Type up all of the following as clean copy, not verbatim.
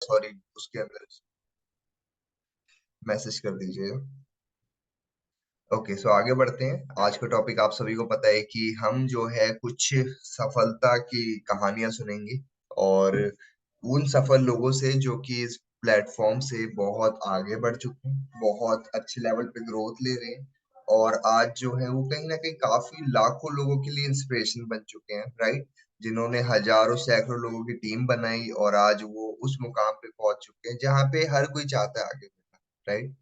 Sorry उसके अंदर message कर दीजिए। ओके, सो आगे बढ़ते हैं। आज का टॉपिक आप सभी को पता है कि हम जो है कुछ सफलता की कहानियां सुनेंगे, और उन सफल लोगों से जो कि इस प्लेटफॉर्म से बहुत आगे बढ़ चुके हैं, बहुत अच्छे लेवल पे ग्रोथ ले रहे हैं, और आज जो है वो कहीं ना कहीं काफी लाखों लोगों के लिए इंस्पिरेशन बन चुके हैं, राइट। जिन्होंने हजारों सैकड़ों लोगों की टीम बनाई और आज वो उस मुकाम पे पहुंच चुके हैं जहाँ पे हर कोई चाहता है आगे बढ़ना, राइट।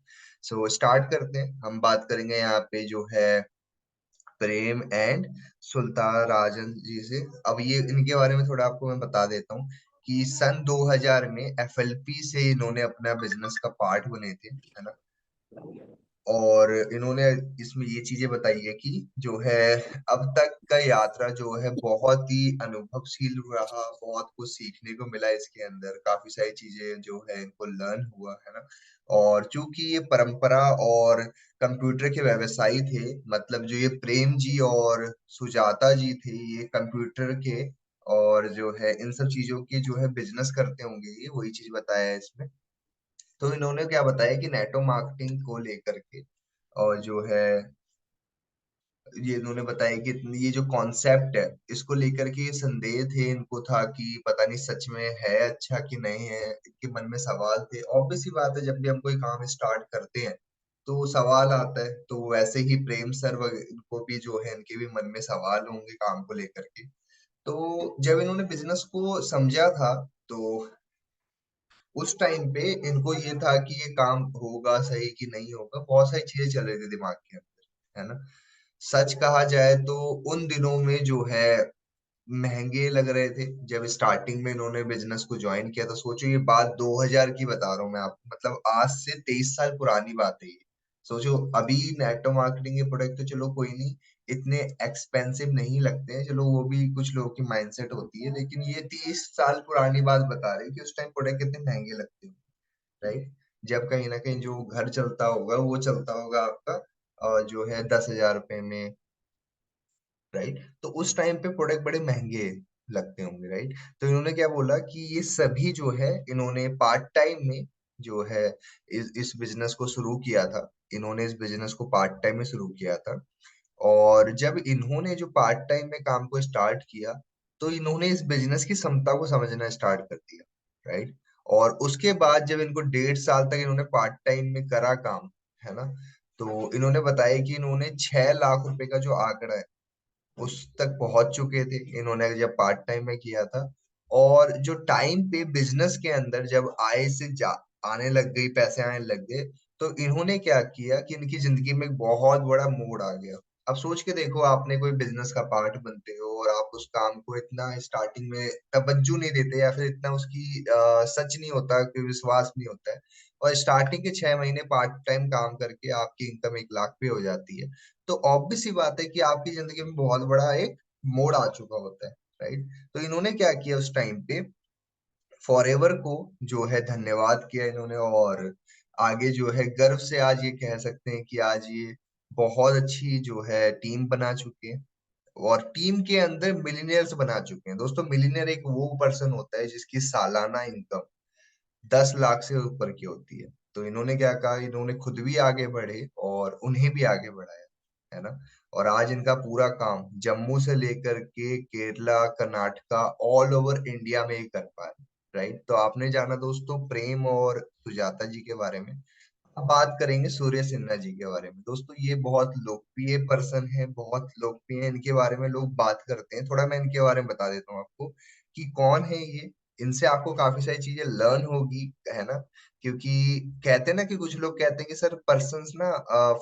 सो स्टार्ट करते हैं। हम बात करेंगे यहाँ पे जो है प्रेम एंड सुल्तान राजन जी से। अब ये इनके बारे में थोड़ा आपको मैं बता देता हूँ कि सन 2000 में एफएलपी से इन्होंने अपना बिजनेस का पार्ट बने थे, है ना। और इन्होंने इसमें ये चीजें बताई है कि जो है अब तक का यात्रा जो है बहुत ही अनुभवशील रहा, बहुत कुछ सीखने को मिला इसके अंदर, काफी सारी चीजें जो है इनको लर्न हुआ, है ना। और चूंकि ये परंपरा और कंप्यूटर के व्यवसायी थे, मतलब जो ये प्रेम जी और सुजाता जी थे, ये कंप्यूटर के और जो है इन सब चीजों की जो है बिजनेस करते होंगे, ये वही चीज बताया है इसमें। तो इन्होंने क्या बताया कि नेटो मार्केटिंग को लेकर के, और जो है ये इन्होंने बताया कि ये जो कॉन्सेप्ट है इसको लेकर के ये संदेह थे इनको, था कि पता नहीं सच में है अच्छा कि नहीं है, इनके मन में सवाल थे। ऑब्वियस सी बात है, जब भी हम कोई काम स्टार्ट करते हैं तो सवाल आता है, तो वैसे ही प्रेम सर इनको भी जो है इनके भी मन में सवाल होंगे काम को लेकर के। तो जब इन्होंने बिजनेस को समझा था, तो उस टाइम पे इनको ये था कि ये काम होगा सही कि नहीं होगा, बहुत सारी चीजें चल रही थी दिमाग के अंदर, है ना। सच कहा जाए तो उन दिनों में जो है महंगे लग रहे थे जब स्टार्टिंग में इन्होंने बिजनेस को ज्वाइन किया था। सोचो ये बात 2000 की बता रहा हूँ मैं आपको, मतलब आज से 23 साल पुरानी बात है ये। सोचो, अभी नेटो मार्केटिंग के प्रोडक्ट तो चलो कोई नहीं, इतने एक्सपेंसिव नहीं लगते हैं, चलो वो भी कुछ लोगों की माइंडसेट होती है, लेकिन ये 30 साल पुरानी बात बता रही है कि उस टाइम प्रोडक्ट कितने महंगे लगते हैं, राइट। जब कहीं ना कहीं जो घर चलता होगा वो चलता होगा आपका जो है 10,000 रुपए में, राइट। तो उस टाइम पे प्रोडक्ट बड़े महंगे लगते होंगे, राइट। तो इन्होंने क्या बोला कि ये सभी जो है इन्होंने पार्ट टाइम में जो है इस बिजनेस को शुरू किया था। इन्होंने इस बिजनेस को पार्ट टाइम में शुरू किया था, और जब इन्होंने जो पार्ट टाइम में काम को स्टार्ट किया तो इन्होंने इस बिजनेस की क्षमता को समझना स्टार्ट कर दिया, राइट। और उसके बाद जब इनको 1.5 साल तक इन्होंने पार्ट टाइम में करा काम, है ना, तो इन्होंने बताया कि इन्होंने 6 लाख रुपए का जो आंकड़ा है उस तक पहुंच चुके थे, इन्होंने जब पार्ट टाइम में किया था। और जो टाइम पे बिजनेस के अंदर जब आय से जा आने लग गई, पैसे आने लग गए, तो इन्होंने क्या किया कि इनकी जिंदगी में एक बहुत बड़ा मोड़ आ गया। अब सोच के देखो, आपने कोई बिजनेस का पार्ट बनते हो और आप उस काम को इतना स्टार्टिंग में तवज्जो नहीं देते, या फिर इतना उसकी सच नहीं होता, कोई विश्वास नहीं होता है, और स्टार्टिंग के 6 महीने पार्ट टाइम काम करके आपकी इनकम 1 लाख पे हो जाती है, तो ऑब्वियस सी बात है कि आपकी जिंदगी में बहुत बड़ा एक मोड़ आ चुका होता है, राइट। तो इन्होंने क्या किया उस टाइम पे, फॉरएवर को जो है धन्यवाद किया इन्होंने, और आगे जो है गर्व से आज ये कह सकते हैं कि आज ये बहुत अच्छी जो है टीम बना चुके हैं, और टीम के अंदर मिलीनियर्स बना चुके हैं। दोस्तों, मिलीनियर एक वो पर्सन होता है जिसकी सालाना इनकम 10 लाख से ऊपर की होती है। तो इन्होंने क्या कहा, इन्होंने खुद भी आगे बढ़े और उन्हें भी आगे बढ़ाया, है ना। और आज इनका पूरा काम जम्मू से लेकर के Kerala, Karnataka, all over India में ही कर पा रहे, राइट। तो आपने जाना दोस्तों प्रेम और सुजाता जी के बारे में। अब बात करेंगे सूर्य सिन्हा जी के बारे में। दोस्तों, ये बहुत लोकप्रिय पर्सन है, बहुत लोकप्रिय है, इनके बारे में लोग बात करते हैं। थोड़ा मैं इनके बारे में बता देता हूँ आपको कि कौन है ये। इनसे आपको काफी सारी चीजें लर्न होगी, है ना। क्योंकि कहते हैं ना कि कुछ लोग कहते हैं कि सर पर्सन्स ना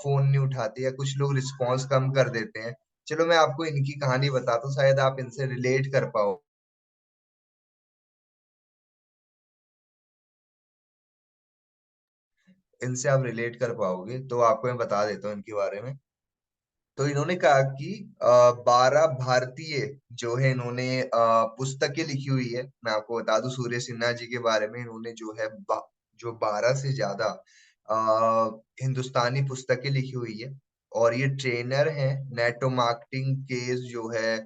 फोन नहीं उठाते, या कुछ लोग रिस्पॉन्स कम कर देते हैं। चलो मैं आपको इनकी कहानी बताता हूँ, शायद आप इनसे रिलेट कर पाओ, इनसे आप रिलेट कर पाओगे, तो आपको मैं बता देता हूँ इनके बारे में। तो इन्होंने कहा कि 12 भारतीय जो है इन्होंने पुस्तकें लिखी हुई है। मैं आपको बता दूं सूर्य सिन्हा जी के बारे में, इन्होंने जो है जो 12 से ज्यादा हिंदुस्तानी पुस्तकें लिखी हुई है, और ये ट्रेनर हैं नेटो मार्केटिंग के जो है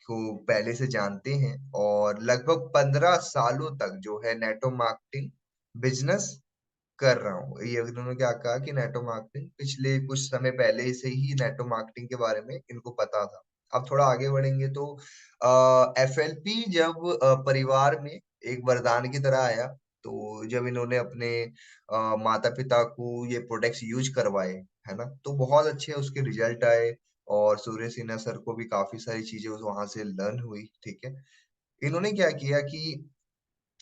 को पहले से जानते हैं और लगभग 15 सालों तक जो है नेटवर्क मार्केटिंग बिजनेस कर रहा हूँ। ये इन्होंने क्या कहा कि नेटवर्क मार्केटिंग पिछले कुछ समय पहले से ही नेटवर्क मार्केटिंग के बारे में इनको पता था। अब थोड़ा आगे बढ़ेंगे तो एफएलपी जब परिवार में एक वरदान की तरह आया, तो जब इन्होंने अपने माता पिता को ये प्रोडक्ट्स यूज करवाए, है ना, तो बहुत अच्छे उसके रिजल्ट आए। और सूर्य सिन्हा सर को भी काफी सारी चीजें वहां से लर्न हुई। ठीक है, इन्होंने क्या किया कि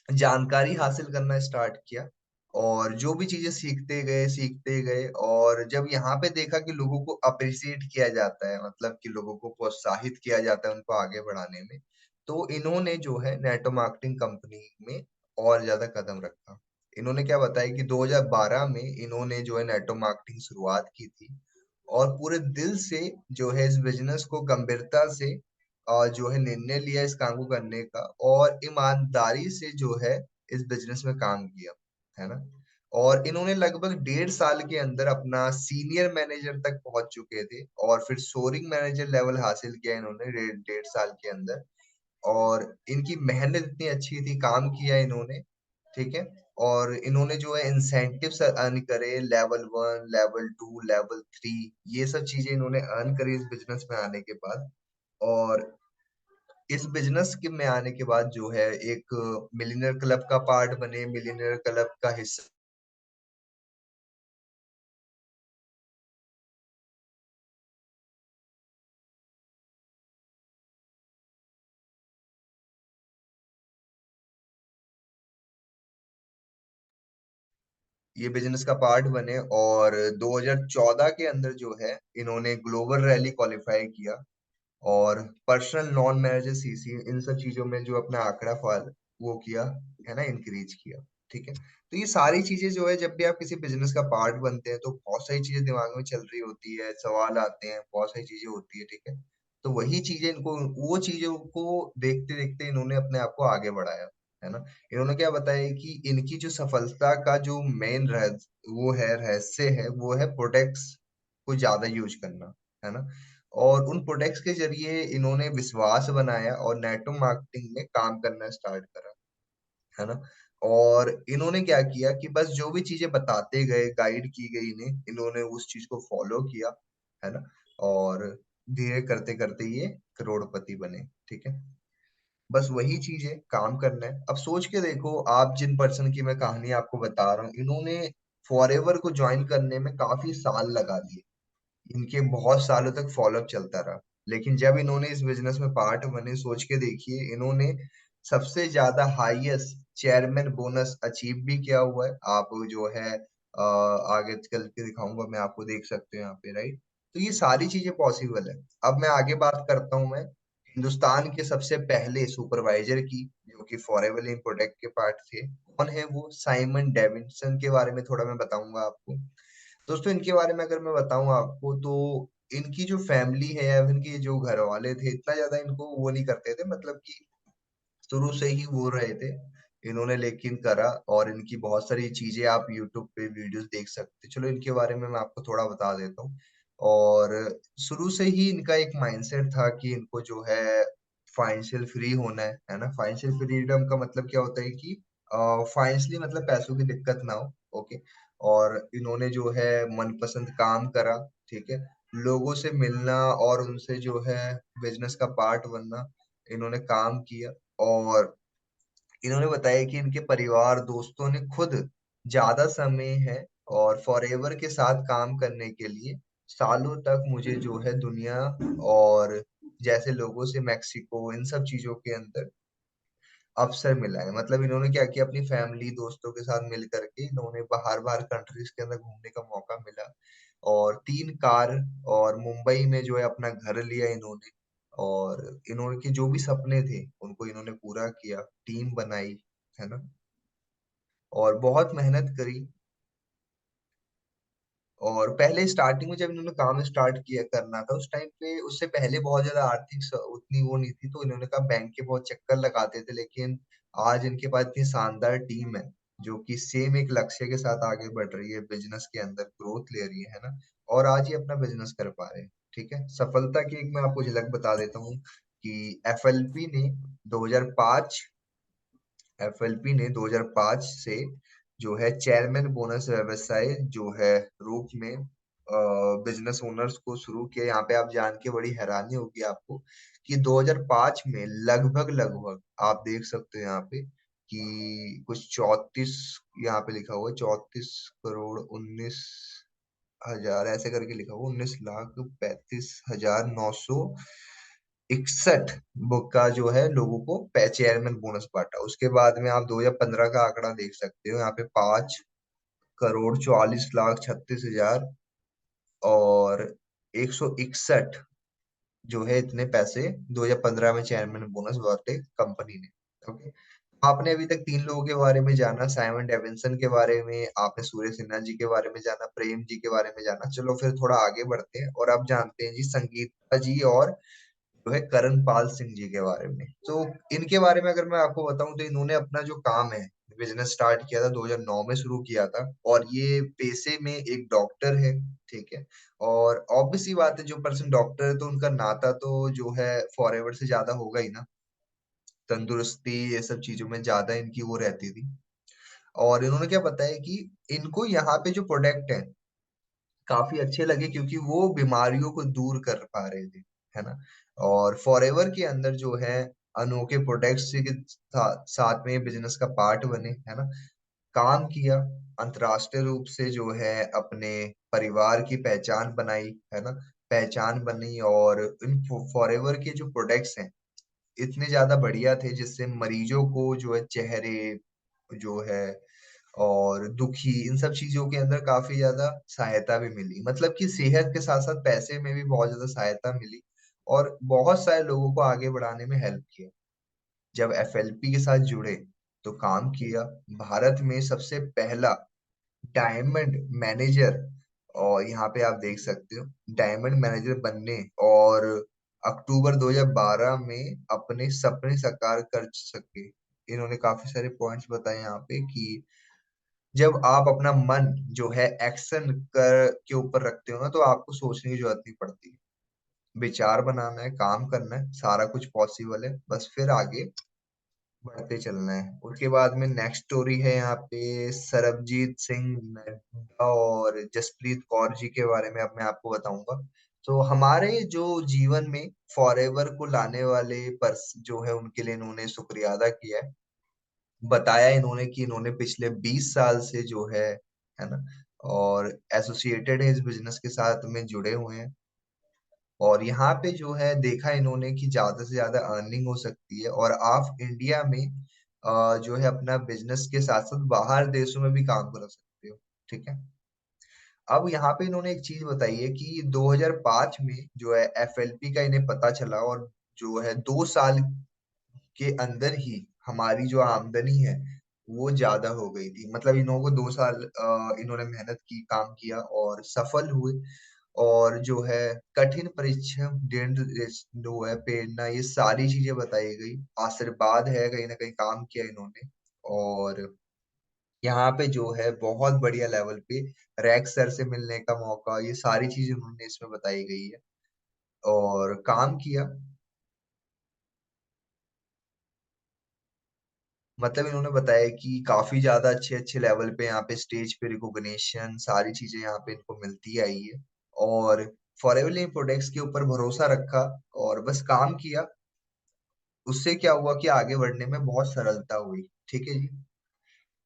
जानकारी हासिल करना स्टार्ट किया और जो भी चीजें सीखते गए और जब यहाँ पे देखा कि लोगों को अप्रिशिएट किया जाता है, मतलब कि लोगों को प्रोत्साहित किया जाता है उनको आगे बढ़ाने में, तो इन्होंने जो है नेटवर्क मार्केटिंग कंपनी में और ज्यादा कदम रखा। इन्होंने क्या बताया कि 2012 में इन्होंने जो है नेटवर्क मार्केटिंग शुरुआत की थी और पूरे दिल से जो है इस बिजनेस को गंभीरता से जो है निर्णय लिया इस काम को करने का और ईमानदारी से जो है इस बिजनेस में काम किया, है ना। और इन्होंने लगभग 1.5 साल के अंदर अपना सीनियर मैनेजर तक पहुंच चुके थे और फिर सोरिंग मैनेजर लेवल हासिल किया इन्होंने 1.5 साल के अंदर। और इनकी मेहनत इतनी अच्छी थी, काम किया इन्होंने। ठीक है, और इन्होंने जो है इंसेंटिव्स अर्न करे, लेवल 1, लेवल 2, लेवल 3, ये सब चीजें इन्होंने अर्न करी इस बिजनेस में आने के बाद। और इस बिजनेस के में आने के बाद जो है एक मिलियनर क्लब का पार्ट बने, मिलियनर क्लब का हिस्सा। ये बिजनेस का पार्ट बने और 2014 के अंदर जो है इन्होंने ग्लोबल रैली क्वालिफाई किया और पर्सनल नॉन मैनेजर सीसी इन सब चीजों में जो अपना आंकड़ा फाल वो किया, है ना, इंक्रीज किया। ठीक है, तो ये सारी चीजें जो है जब भी आप किसी बिजनेस का पार्ट बनते हैं तो बहुत सारी चीजें दिमाग में चल रही होती है, सवाल आते हैं, बहुत सारी चीजें होती है। ठीक है, तो वही चीजें इनको, वो चीजों को देखते देखते इन्होंने अपने आप को आगे बढ़ाया, है ना। इन्होंने क्या बताया कि इनकी जो सफलता का जो मेन रहस्य है वो है प्रोडक्ट्स को ज्यादा यूज करना, है ना। और उन प्रोडक्ट्स के जरिए इन्होंने विश्वास बनाया और नेटवर्क मार्केटिंग में काम करना स्टार्ट करा, है ना। और इन्होंने क्या किया कि बस जो भी चीजें बताते गए, गाइड की गई इन्हें, इन्होंने उस चीज को फॉलो किया, है ना। और धीरे करते करते ये करोड़पति बने। ठीक है, बस वही चीज है, काम करना है। अब सोच के देखो, आप जिन पर्सन की मैं कहानी आपको बता रहा हूँ, इन्होंने फॉरएवर को ज्वाइन करने में काफी साल लगा दिए, इनके बहुत सालों तक फॉलोअप चलता रहा। लेकिन जब इन्होंने इस बिजनेस में पार्ट बने, सोच के देखिए, इन्होंने सबसे ज्यादा हाईएस्ट चेयरमैन बोनस अचीव भी किया हुआ है। आप जो है आगे चल के दिखाऊंगा मैं आपको, देख सकते हो यहाँ पे, राइट। तो ये सारी चीजें पॉसिबल है। अब मैं आगे बात करता हूँ, मैं हिंदुस्तान के सबसे पहले सुपरवाइजर की, जो कि फॉरेवर प्रोडक्ट के पार्ट थे। कौन है वो? साइमन डेविडसन के बारे में थोड़ा मैं बताऊंगा आपको। दोस्तों, इनके बारे में अगर मैं बताऊं आपको, तो इनकी जो फैमिली है या इनके जो घर वाले थे, इतना ज्यादा इनको वो नहीं करते थे, मतलब कि शुरू से ही वो रहे थे। इन्होंने लेकिन करा, और इनकी बहुत सारी चीजें आप यूट्यूब पे वीडियोस देख सकते हैं। चलो, इनके बारे में मैं आपको थोड़ा बता देता हूँ। और शुरू से ही इनका एक माइंडसेट था कि इनको जो है फाइनेंशियल फ्री होना है ना। फाइनेंशियल फ्रीडम का मतलब क्या होता है कि फाइनेंशियली मतलब पैसों की दिक्कत ना हो। ओके, और इन्होंने जो है मनपसंद काम करा। ठीक है, लोगों से मिलना और उनसे जो है बिजनेस का पार्ट बनना, इन्होंने काम किया। और इन्होंने बताया कि इनके परिवार दोस्तों ने खुद ज्यादा समय है और फॉरएवर के साथ काम करने के लिए सालों तक मुझे जो है दुनिया और जैसे लोगों से, मैक्सिको, इन सब चीजों के अंदर अवसर मिला है। मतलब इन्होंने क्या किया, अपनी फैमिली दोस्तों के साथ मिल करके इन्होंने बाहर बाहर कंट्रीज के अंदर घूमने का मौका मिला। और 3 कार, और मुंबई में जो है अपना घर लिया इन्होंने। और इन्होंने के जो भी सपने थे उनको इन्होंने पूरा किया, टीम बनाई, है ना। और बहुत मेहनत करी। और पहले स्टार्टिंग में जब इन्होंने काम स्टार्ट किया करना था, उस टाइम पे, उससे पहले बहुत ज्यादा उतनी वो नहीं थी, तो इन्होंने कहा बैंक के बहुत चक्कर लगाते थे। लेकिन आज इनके पास इतनी शानदार टीम है जो कि सेम एक लक्ष्य के साथ आगे बढ़ रही है, बिजनेस के अंदर ग्रोथ ले रही है ना। और आज ये अपना बिजनेस कर पा रहे हैं। ठीक है, सफलता की एक मैं आपको झलक बता देता हूँ कि एफएलपी ने 2005 एफएलपी ने 2005 से जो है चेयरमैन बोनस व्यवसाय जो है रूप में बिजनेस ओनर्स को शुरू किया। यहाँ पे आप जान के बड़ी हैरानी होगी आपको कि 2005 में लगभग लगभग आप देख सकते हो यहाँ पे कि कुछ 34, यहाँ पे लिखा हुआ है 34 करोड़ 19 हजार ऐसे करके लिखा हुआ, 19,35,961 बुक का जो है लोगों को चेयरमैन बोनस बांटा। उसके बाद में आप 2015 का आंकड़ा देख सकते हो, यहाँ पे 5,44,36,36,000 और 161 जो है इतने पैसे 2015 में चेयरमैन बोनस बांटे कंपनी ने। ओके, आपने अभी तक तीन लोगों के बारे में जाना, साइमन डेविंसन के बारे में, आपने सूर्य सिन्हा जी के बारे में जाना, प्रेम जी के बारे में जाना। चलो फिर थोड़ा आगे बढ़ते हैं और अब जानते हैं जी संगीता जी और जो है करणपाल सिंह जी के बारे में। तो इनके बारे में अगर मैं आपको बताऊं तो इन्होंने अपना जो काम है बिजनेस स्टार्ट किया था 2009 में शुरू किया था, और ये पेशे में एक डॉक्टर है। ठीक है, और ऑब्वियस सी बात है जो पर्सन डॉक्टर है तो उनका नाता तो जो है फॉरएवर से ज्यादा होगा ही ना, तंदुरुस्ती ये सब चीजों में ज्यादा इनकी वो रहती थी। और इन्होंने क्या बताया कि इनको यहाँ पे जो प्रोडक्ट है काफी अच्छे लगे क्योंकि वो बीमारियों को दूर कर पा रहे थे, है ना। और फॉरएवर के अंदर जो है अनोखे प्रोडक्ट्स के साथ में बिजनेस का पार्ट बने, है ना, काम किया, अंतरराष्ट्रीय रूप से जो है अपने परिवार की पहचान बनाई, है ना, पहचान बनी। और इन फॉरएवर के जो प्रोडक्ट्स हैं इतने ज्यादा बढ़िया थे जिससे मरीजों को जो है चेहरे जो है और दुखी इन सब चीजों के अंदर काफी ज्यादा सहायता भी मिली, मतलब कि सेहत के साथ साथ पैसे में भी बहुत ज्यादा सहायता मिली और बहुत सारे लोगों को आगे बढ़ाने में हेल्प किया। जब एफएलपी के साथ जुड़े तो काम किया, भारत में सबसे पहला डायमंड मैनेजर, और यहाँ पे आप देख सकते हो डायमंड मैनेजर बनने और अक्टूबर 2012 में अपने सपने साकार कर सके। इन्होंने काफी सारे पॉइंट्स बताए यहाँ पे कि जब आप अपना मन जो है एक्शन कर के ऊपर रखते हो ना तो आपको सोचने की जरूरत नहीं पड़ती, विचार बनाना है, काम करना है, सारा कुछ पॉसिबल है, बस फिर आगे बढ़ते चलना है। उसके बाद में नेक्स्ट स्टोरी है यहाँ पे सरबजीत सिंह नड्डा और जसप्रीत कौर जी के बारे में अब मैं आपको बताऊंगा। तो हमारे जो जीवन में फॉरएवर को लाने वाले पर्स जो है उनके लिए इन्होंने शुक्रिया अदा किया है। बताया इन्होंने कि इन्होंने पिछले 20 साल से जो है ना, और एसोसिएटेड है इस बिजनेस के साथ में जुड़े हुए हैं। और यहाँ पे जो है देखा इन्होंने कि ज्यादा से ज्यादा अर्निंग हो सकती है और आप इंडिया में जो है अपना बिजनेस के साथ साथ बाहर देशों में भी काम कर सकते हो। ठीक है, अब यहाँ पे इन्होंने एक चीज बताई है कि 2005 में जो है एफएलपी का इन्हें पता चला और जो है 2 साल के अंदर ही हमारी जो आमदनी है वो ज्यादा हो गई थी। मतलब इन लोगों को 2 साल इन्होंने मेहनत की, काम किया और सफल हुए। और जो है कठिन परिश्रम, दृढ़ जो है प्रेरणा, ये सारी चीजें बताई गई, आशीर्वाद है कहीं ना कहीं काम किया इन्होंने। और यहाँ पे जो है बहुत बढ़िया लेवल पे रैक सर से मिलने का मौका, ये सारी चीजें उन्होंने इसमें बताई गई है और काम किया। मतलब इन्होंने बताया कि काफी ज्यादा अच्छे अच्छे लेवल पे यहाँ पे स्टेज पे रिकॉग्निशन सारी चीजें यहाँ पे इनको मिलती आई है। और फॉरएवर प्रोडक्ट्स के ऊपर भरोसा रखा और बस काम किया। उससे क्या हुआ कि आगे बढ़ने में बहुत सरलता हुई। ठीक है जी।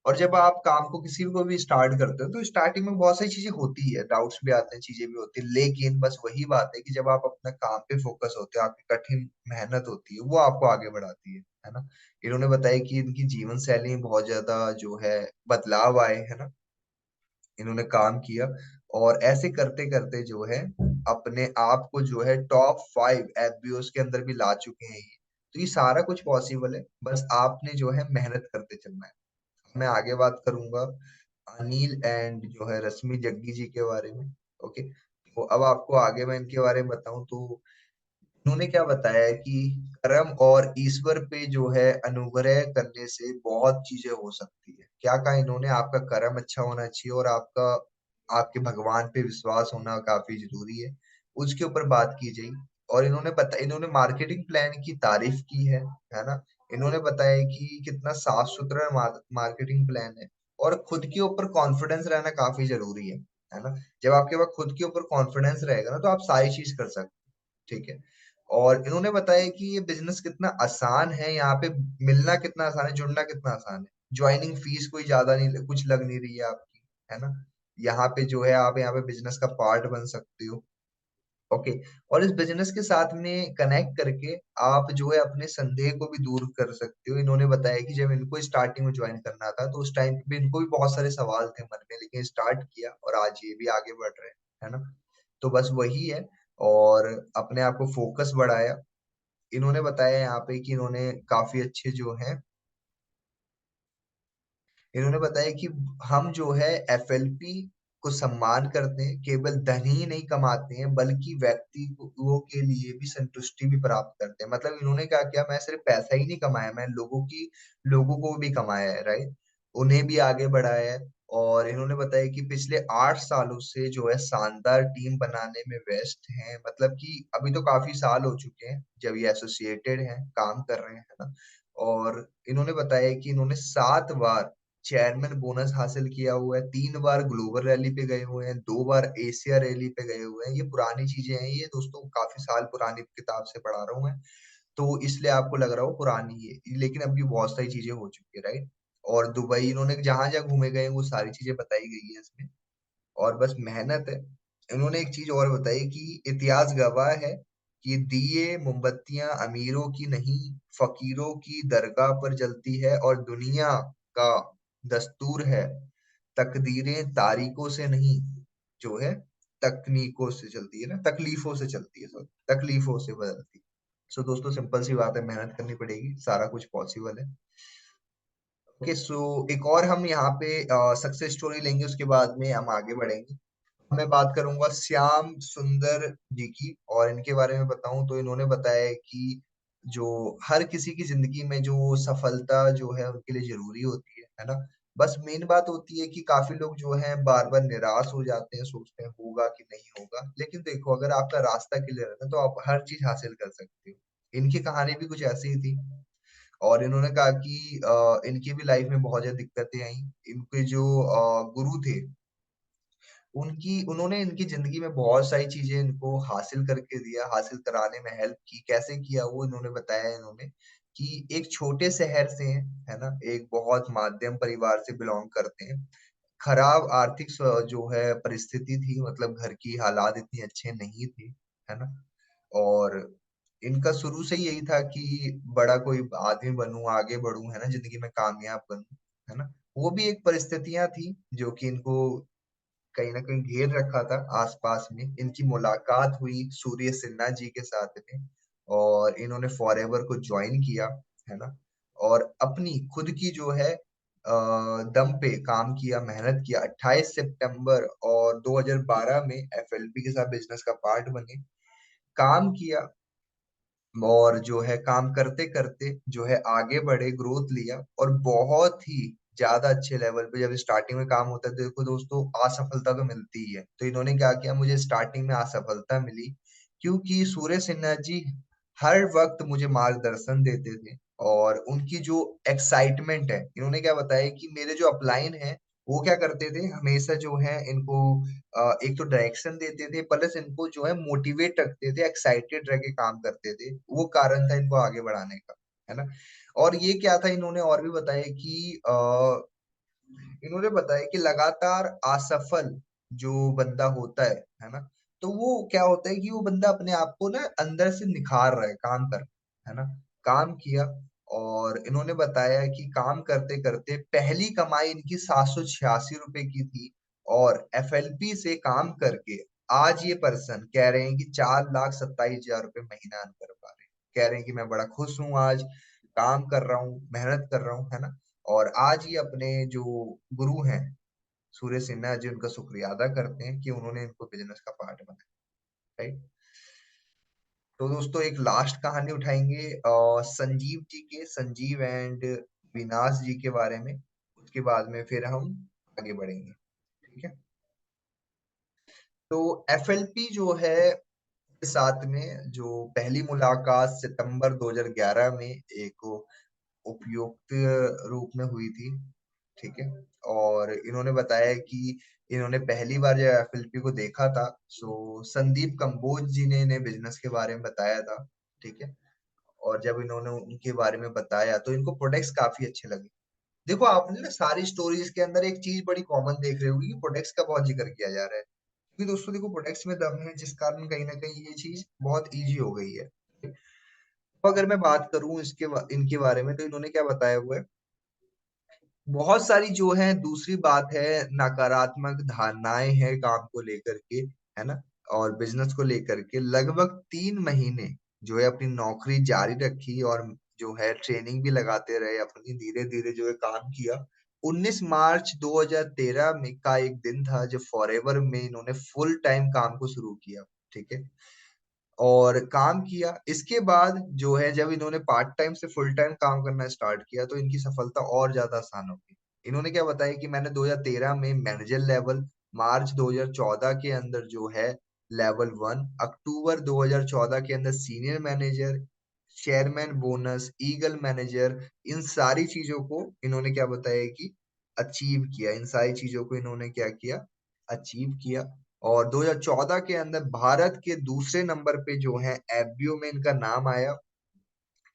और जब आप काम को किसी को भी स्टार्ट करते हो तो स्टार्टिंग में बहुत सारी चीजें होती है, डाउट्स भी आते हैं, चीजें भी होती है, लेकिन बस वही बात है कि जब आप अपना काम पे फोकस होते हो, आपकी कठिन मेहनत होती है, वो आपको आगे बढ़ाती है ना। इन्होंने बताया कि इनकी जीवन शैली में बहुत ज्यादा जो है बदलाव आए, है ना। इन्होंने काम किया और ऐसे करते करते जो है अपने आप को जो है टॉप 5 एफबीओs के अंदर भी ला चुके हैं ये। तो ये सारा कुछ पॉसिबल है, बस आपने जो है मेहनत करते चलना है। मैं आगे बात करूंगा अनिल एंड जो है रश्मि जग्गी जी के बारे में। ओके, तो अब आपको आगे मैं इनके बारे में बताऊं तो उन्होंने क्या बताया है कि कर्म और ईश्वर पे जो है अनुग्रह करने से बहुत चीजें हो सकती है। क्या कहा इन्होंने, आपका कर्म अच्छा होना चाहिए और आपके भगवान पे विश्वास होना काफी जरूरी है। उसके ऊपर बात की जाए और इन्होंने मार्केटिंग प्लान की तारीफ की है ना। इन्होंने बताया कि कितना साफ सुथरा मार्केटिंग प्लान है। और खुद के ऊपर कॉन्फिडेंस रहना काफी जरूरी है ना। जब आपके पास खुद के ऊपर कॉन्फिडेंस रहेगा ना, तो आप सारी चीज कर सकते हैं, ठीक है। और इन्होंने बताया कि ये बिजनेस कितना आसान है, यहाँ पे मिलना कितना आसान है, जुड़ना कितना आसान है। ज्वाइनिंग फीस कोई ज्यादा नहीं, कुछ लग नहीं रही है आपकी, है ना। यहाँ पे जो है आप यहाँ पे बिजनेस का पार्ट बन सकते हो। ओके। और इस बिजनेस के साथ में कनेक्ट करके आप जो है अपने संदेह को भी दूर कर सकते हो। इन्होंने बताया कि जब इनको स्टार्टिंग में ज्वाइन करना था, तो उस टाइम पे इनको भी बहुत सारे सवाल थे मन में, लेकिन स्टार्ट किया और आज ये भी आगे बढ़ रहे हैं, है ना। तो बस वही है। और अपने आप को फोकस बढ़ाया। इन्होंने बताया यहाँ पे कि इन्होंने काफी अच्छे जो है, इन्होंने बताया कि हम जो है एफएलपी को सम्मान करते हैं, केवल धन ही नहीं कमाते हैं, बल्कि व्यक्तियों के लिए भी संतुष्टि भी प्राप्त करते हैं। मतलब इन्होंने क्या किया, मैं सिर्फ पैसा ही नहीं कमाया, मैं लोगों को भी कमाया है, राइट। उन्हें भी आगे बढ़ाया है। और इन्होंने बताया कि पिछले 8 सालों से जो है शानदार टीम बनाने में व्यस्त हैं। मतलब कि अभी तो काफी साल हो चुके हैं जब ये एसोसिएटेड हैं, काम कर रहे हैं, है ना। और इन्होंने बताया कि इन्होंने 7 बार चेयरमैन बोनस हासिल किया हुआ है, 3 बार ग्लोबल रैली पे गए हुए हैं, 2 बार एशिया रैली पे गए हुए हैं। ये पुरानी चीजें हैं, ये दोस्तों काफी साल पुरानी किताब से पढ़ा रहा हूँ मैं, तो इसलिए आपको लग रहा हो पुरानी है, लेकिन अभी बहुत सारी चीजें हो चुकी है, राइट। और दुबई इन्होंने जहां जहां घूमे गए हैं, वो सारी चीजें बताई गई है इसमें। और बस मेहनत है। इन्होंने एक चीज और बताई कि इतिहास गवाह है कि दिए मोमबत्तियां अमीरों की नहीं, फकीरों की दरगाह पर जलती है, और दुनिया का दस्तूर है, तकदीरें तारीखों से नहीं, जो है तकनीकों से चलती है ना, तकलीफों से चलती है, सॉरी, तकलीफों से बदलती है। सो दोस्तों, सिंपल सी बात है, मेहनत करनी पड़ेगी, सारा कुछ पॉसिबल है। ओके, सो एक और हम यहाँ पे सक्सेस स्टोरी लेंगे, उसके बाद में हम आगे बढ़ेंगे। मैं बात करूंगा श्याम सुंदर जी की, और इनके बारे में बताऊं तो इन्होंने बताया है कि जो हर किसी की जिंदगी में जो सफलता जो है उनके लिए जरूरी होती है ना। बस मेन बात होती है कि काफी लोग जो है बार बार निराश हो जाते हैं, सोचते हैं होगा कि नहीं होगा। लेकिन देखो, अगर आपका रास्ता क्लियर है ना, तो आप हर चीज हासिल कर सकते हो। इनकी कहानी भी कुछ ऐसी ही थी। और इन्होंने कहा कि इनकी भी लाइफ में बहुत ज्यादा दिक्कतें आई। इनके जो गुरु थे, उनकी उन्होंने इनकी जिंदगी में बहुत सारी चीजें इनको हासिल करके दिया, हासिल कराने में हेल्प की। कैसे किया वो इन्होंने बताया। इन्होंने कि एक छोटे शहर से हैं, है ना, एक बहुत माध्यम परिवार से बिलोंग करते हैं। खराब आर्थिक जो है परिस्थिति थी, मतलब घर की हालात इतनी अच्छे नहीं थे, है ना। और इनका शुरू से ही यही था कि बड़ा कोई आदमी बनूं, आगे बढ़ूं, है ना, जिंदगी में कामयाब बनूं, है ना। वो भी एक परिस्थितियां थी जो कि इनको कहीं ना कहीं घेर रखा था आसपास में। इनकी मुलाकात हुई सूर्य सिन्हा जी के साथ में, और इन्होंने फॉरएवर को ज्वाइन किया, है ना। और अपनी खुद की जो है दम पे काम किया, मेहनत किया। 28 सितंबर और 2012 में एफएलपी के साथ बिजनेस का पार्ट बने, काम किया। और जो है काम करते करते जो है आगे बढ़े, ग्रोथ लिया, और बहुत ही ज्यादा अच्छे लेवल पे। जब स्टार्टिंग में काम होता है, तो देखो दोस्तों, असफलता तो मिलती ही है। तो इन्होंने क्या किया, मुझे स्टार्टिंग में असफलता मिली, क्योंकि सूर्य सिन्हा जी हर वक्त मुझे मार्गदर्शन देते थे। और उनकी जो एक्साइटमेंट है, इन्होंने क्या बताया कि मेरे जो अपलाइन है, वो क्या करते थे, हमेशा जो है इनको एक तो डायरेक्शन देते थे, प्लस इनको जो है मोटिवेट रखते थे, एक्साइटेड रह के काम करते थे। वो कारण था इनको आगे बढ़ाने का, है ना। और ये क्या था, इन्होंने और भी बताया कि इन्होंने बताया कि लगातार असफल जो बंदा होता है ना, तो वो क्या होता है कि वो बंदा अपने आप को ना अंदर से निखार रहा है, काम कर, है ना, काम किया। और इन्होंने बताया कि काम करते करते पहली कमाई इनकी 786 रुपए की थी। और एफएलपी से काम करके आज ये पर्सन कह रहे हैं कि 4,27,000 रुपए महीना अर्न कर पा रहे हैं। कह रहे हैं कि मैं बड़ा खुश हूँ आज, काम कर रहा हूँ, मेहनत कर रहा हूँ, है ना। और आज ये अपने जो गुरु हैं सूर्य सिन्हा जी, उनका शुक्रिया अदा करते हैं कि उन्होंने इनको बिजनेस का पार्ट बनाया, राइट। तो दोस्तों, एक लास्ट कहानी उठाएंगे संजीव जी के, संजीव एंड विनाश जी के बारे में। उसके बाद में फिर हम आगे बढ़ेंगे, ठीक है। तो एफएलपी जो है, के साथ में जो पहली मुलाकात सितंबर 2011 में एक उपयुक्त रूप में हुई थी, ठीक है। और इन्होंने बताया कि इन्होंने पहली बार जब एफएलपी को देखा था, सो संदीप कंबोज जी ने इन्हें बिजनेस के बारे में बताया था, ठीक है। और जब इन्होंने उनके बारे में बताया तो इनको प्रोडक्ट्स काफी अच्छे लगे। देखो आपने ना सारी स्टोरीज के अंदर एक चीज बड़ी कॉमन देख रहे होगी कि प्रोडक्ट्स का बहुत जिक्र किया जा रहा है, क्योंकि दोस्तों देखो प्रोडक्ट्स में दम है, जिस कारण कहीं ना कहीं ये चीज बहुत इजी हो गई है। तो अगर मैं बात करूं इनके बारे में, तो इन्होंने क्या बताया हुआ है, बहुत सारी जो है दूसरी बात है, नकारात्मक धारणाएं हैं काम को लेकर के, है ना। और बिजनेस को लेकर के लगभग 3 महीने जो है अपनी नौकरी जारी रखी, और जो है ट्रेनिंग भी लगाते रहे अपनी, धीरे धीरे जो है काम किया। 19 मार्च 2013 में का एक दिन था जब फॉरएवर में इन्होंने फुल टाइम काम को शुरू किया, ठीक है। और काम किया, इसके बाद जो है जब इन्होंने पार्ट टाइम से फुल टाइम काम करना स्टार्ट किया तो इनकी सफलता और ज्यादा आसान हो गई। इन्होंने क्या बताया कि मैंने 2013 में मैनेजर लेवल, मार्च 2014 के अंदर जो है लेवल 1, अक्टूबर 2014 के अंदर senior manager, chairman bonus, eagle manager, इन सारी चीजों को इन्होंने क्या बताया कि अचीव किया। इन सारी चीजों को इन्होंने क्या किया, अचीव किया। और 2014 के अंदर भारत के दूसरे नंबर पे जो है एफबीओ में इनका नाम आया,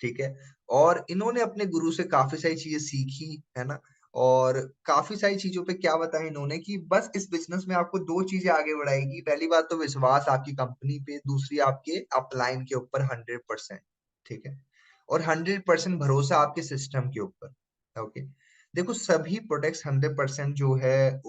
ठीक है। और इन्होंने अपने गुरु से काफी सारी चीजें सीखी, है ना। और काफी सारी चीजों पे क्या बताया इन्होंने कि बस इस बिजनेस में आपको दो चीजें आगे बढ़ाएगी, पहली बात तो विश्वास आपकी कंपनी पे, दूसरी आपके अपलाइन के ऊपर 100%, ठीक है। और 100% भरोसा आपके सिस्टम के ऊपर। ओके, देखो सभी प्रोडक्ट्स 100% जो है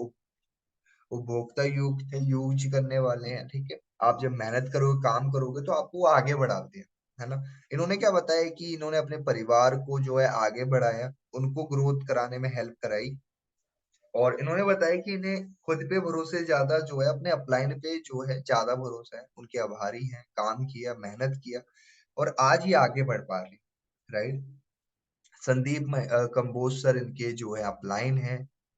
उपभोक्ता यूज करने वाले हैं, ठीक है। आप जब मेहनत करोगे, काम करोगे, तो आपको वो आगे बढ़ाते हैं, है ना। इन्होंने क्या बताया कि इन्होंने अपने परिवार को जो है आगे बढ़ाया, उनको ग्रोथ कराने में हेल्प कराई। और इन्होंने बताया कि इन्हें खुद पे भरोसे ज्यादा जो है अपने अपलाइन पे जो है ज्यादा भरोसा है, उनके आभारी हैं, काम किया, मेहनत किया, और आज ये आगे बढ़ पा रहे हैं, राइट। संदीप कंबोज सर इनके जो है अपलाइन है।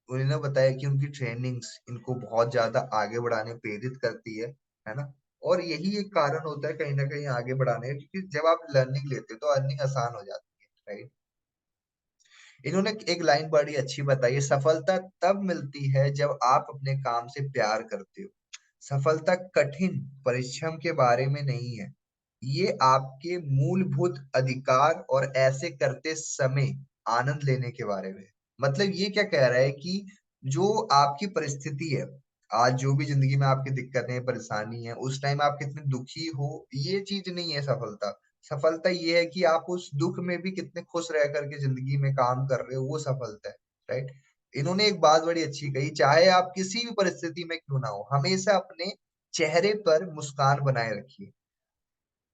उन्होंने बताया कि उनकी ट्रेनिंग्स इनको बहुत ज्यादा आगे बढ़ाने में प्रेरित करती है ना। और यही एक कारण होता है कहीं ना कहीं आगे बढ़ाने का, क्योंकि जब आप लर्निंग लेते हो तो अर्निंग आसान हो जाती है, राइट। इन्होंने एक लाइन बड़ी अच्छी बताई है, सफलता तब मिलती है जब आप अपने काम से प्यार करते हो। सफलता कठिन परिश्रम के बारे में नहीं है, ये आपके मूलभूत अधिकार और ऐसे करते समय आनंद लेने के बारे में है। मतलब ये क्या कह रहा है कि जो आपकी परिस्थिति है, आज जो भी जिंदगी में आपकी दिक्कतें परेशानी है, उस टाइम आप कितने दुखी हो, ये चीज नहीं है सफलता। सफलता ये है कि आप उस दुख में भी कितने खुश रह करके जिंदगी में काम कर रहे हो, वो सफलता है, राइट। इन्होंने एक बात बड़ी अच्छी कही, चाहे आप किसी भी परिस्थिति में क्यों ना हो, हमेशा अपने चेहरे पर मुस्कान बनाए रखिए।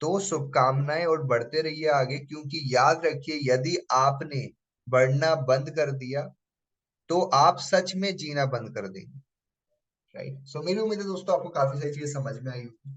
तो शुभकामनाएं, और बढ़ते रहिए आगे, क्योंकि याद रखिए यदि आपने बढ़ना बंद कर दिया तो आप सच में जीना बंद कर देंगे, राइट। सो मेरी उम्मीद है दोस्तों आपको काफी सारी चीजें समझ में आई होगी।